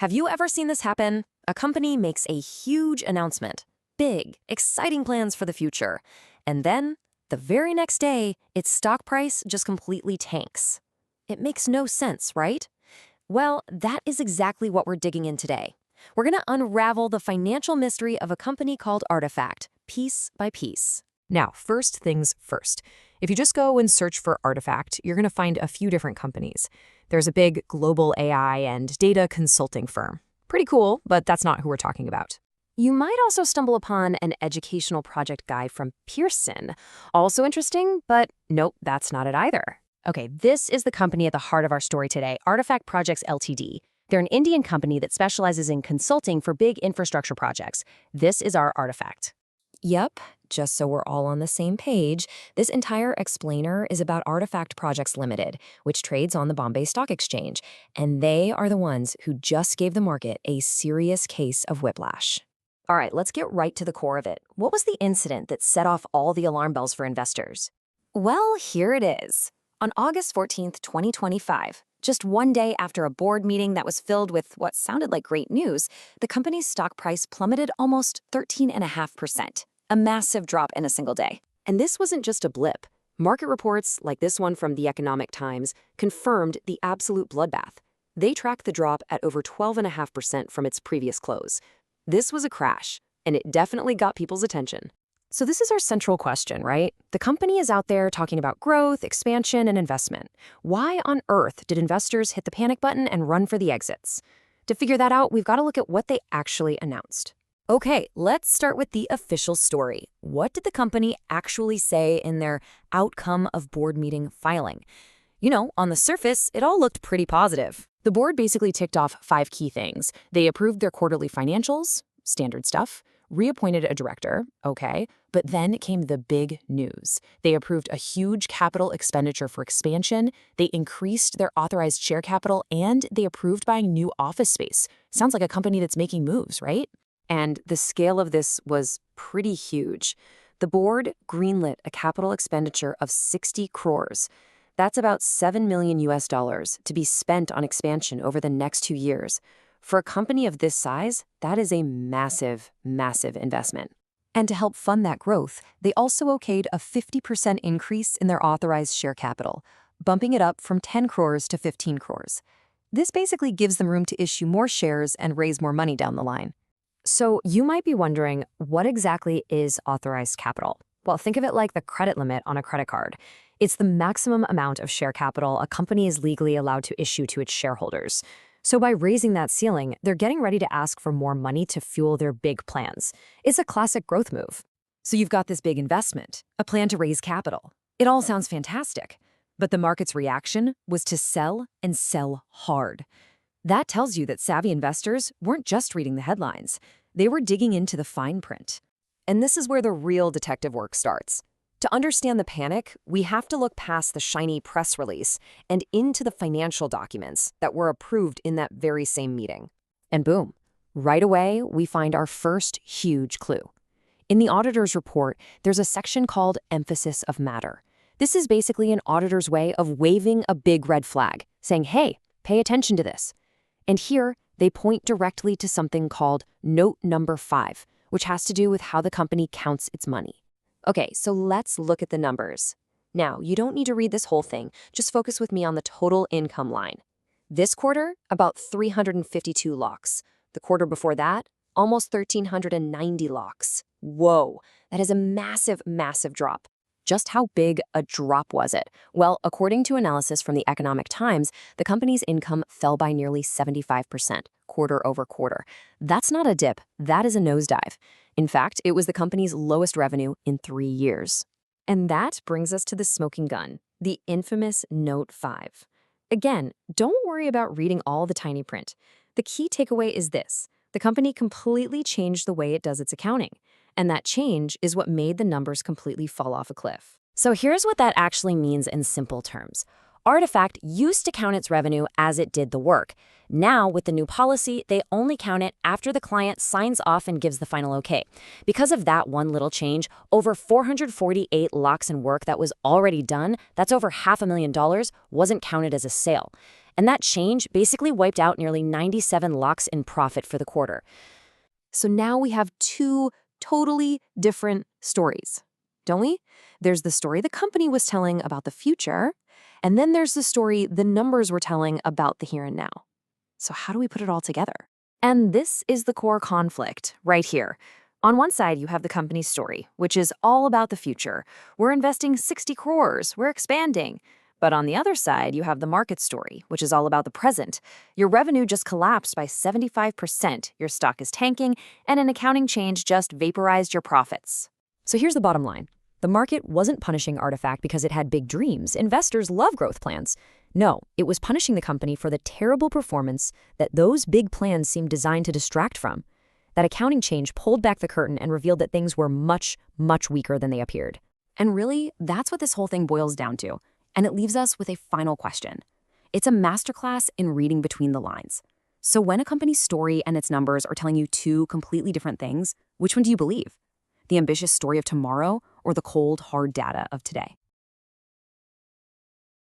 Have you ever seen this happen? A company makes a huge announcement, big, exciting plans for the future, and then, the very next day, its stock price just completely tanks. It makes no sense, right? Well, that is exactly what we're digging in today. We're going to unravel the financial mystery of a company called Artefact, piece by piece. Now, first things first. If you just go and search for Artefact, you're going to find a few different companies. There's a big global AI and data consulting firm. Pretty cool, but that's not who we're talking about. You might also stumble upon an educational project guide from Pearson. Also interesting, but nope, that's not it either. Okay, this is the company at the heart of our story today, Artefact Projects Ltd. They're an Indian company that specializes in consulting for big infrastructure projects. This is our Artefact. Yep, just so we're all on the same page, this entire explainer is about Artefact Projects Ltd, which trades on the Bombay Stock Exchange, and they are the ones who just gave the market a serious case of whiplash. All right, let's get right to the core of it. What was the incident that set off all the alarm bells for investors? Well, here it is. On August 14th, 2025, just one day after a board meeting that was filled with what sounded like great news, the company's stock price plummeted almost 13.5%, a massive drop in a single day. And this wasn't just a blip. Market reports, like this one from the Economic Times, confirmed the absolute bloodbath. They tracked the drop at over 12.5% from its previous close. This was a crash, and it definitely got people's attention. So this is our central question, right? The company is out there talking about growth, expansion, and investment. Why on earth did investors hit the panic button and run for the exits? To figure that out, we've got to look at what they actually announced. Okay, let's start with the official story. What did the company actually say in their outcome of board meeting filing? You know, on the surface, it all looked pretty positive. The board basically ticked off 5 key things. They approved their quarterly financials, standard stuff, reappointed a director, okay, but then came the big news. They approved a huge capital expenditure for expansion, they increased their authorized share capital, and they approved buying new office space. Sounds like a company that's making moves, right? And the scale of this was pretty huge. The board greenlit a capital expenditure of 60 crores. That's about $7 million to be spent on expansion over the next 2 years. For a company of this size, that is a massive, massive investment. And to help fund that growth, they also okayed a 50% increase in their authorized share capital, bumping it up from 10 crores to 15 crores. This basically gives them room to issue more shares and raise more money down the line. So you might be wondering, what exactly is authorized capital? Well, think of it like the credit limit on a credit card. It's the maximum amount of share capital a company is legally allowed to issue to its shareholders. So by raising that ceiling, they're getting ready to ask for more money to fuel their big plans. It's a classic growth move. So you've got this big investment, a plan to raise capital. It all sounds fantastic. But the market's reaction was to sell and sell hard. That tells you that savvy investors weren't just reading the headlines. They were digging into the fine print. And this is where the real detective work starts. To understand the panic, we have to look past the shiny press release and into the financial documents that were approved in that very same meeting. And boom, right away, we find our first huge clue. In the auditor's report, there's a section called Emphasis of Matter. This is basically an auditor's way of waving a big red flag, saying, hey, pay attention to this. And here, they point directly to something called Note Number 5, which has to do with how the company counts its money. Okay, so let's look at the numbers. Now, you don't need to read this whole thing. Just focus with me on the total income line. This quarter, about 352 lakhs. The quarter before that, almost 1,390 lakhs. Whoa, that is a massive, massive drop. Just how big a drop was it? Well, according to analysis from the Economic Times, the company's income fell by nearly 75%, quarter over quarter. That's not a dip, that is a nosedive. In fact, it was the company's lowest revenue in 3 years. And that brings us to the smoking gun, the infamous Note 5. Again, don't worry about reading all the tiny print. The key takeaway is this. The company completely changed the way it does its accounting. And that change is what made the numbers completely fall off a cliff. So here's what that actually means in simple terms. Artefact used to count its revenue as it did the work. Now, with the new policy, they only count it after the client signs off and gives the final okay. Because of that one little change, over 448 lakhs in work that was already done, that's over $500,000, wasn't counted as a sale. And that change basically wiped out nearly 97 lakhs in profit for the quarter. So now we have two totally different stories, don't we? There's the story the company was telling about the future, and then there's the story the numbers were telling about the here and now. So how do we put it all together? And this is the core conflict right here. On one side, you have the company's story, which is all about the future. We're investing 60 crores, we're expanding. But on the other side, you have the market story, which is all about the present. Your revenue just collapsed by 75%, your stock is tanking, and an accounting change just vaporized your profits. So here's the bottom line. The market wasn't punishing Artefact because it had big dreams. Investors love growth plans. No, it was punishing the company for the terrible performance that those big plans seemed designed to distract from. That accounting change pulled back the curtain and revealed that things were much, much weaker than they appeared. And really, that's what this whole thing boils down to. And it leaves us with a final question. It's a masterclass in reading between the lines. So when a company's story and its numbers are telling you two completely different things, which one do you believe? The ambitious story of tomorrow or the cold, hard data of today?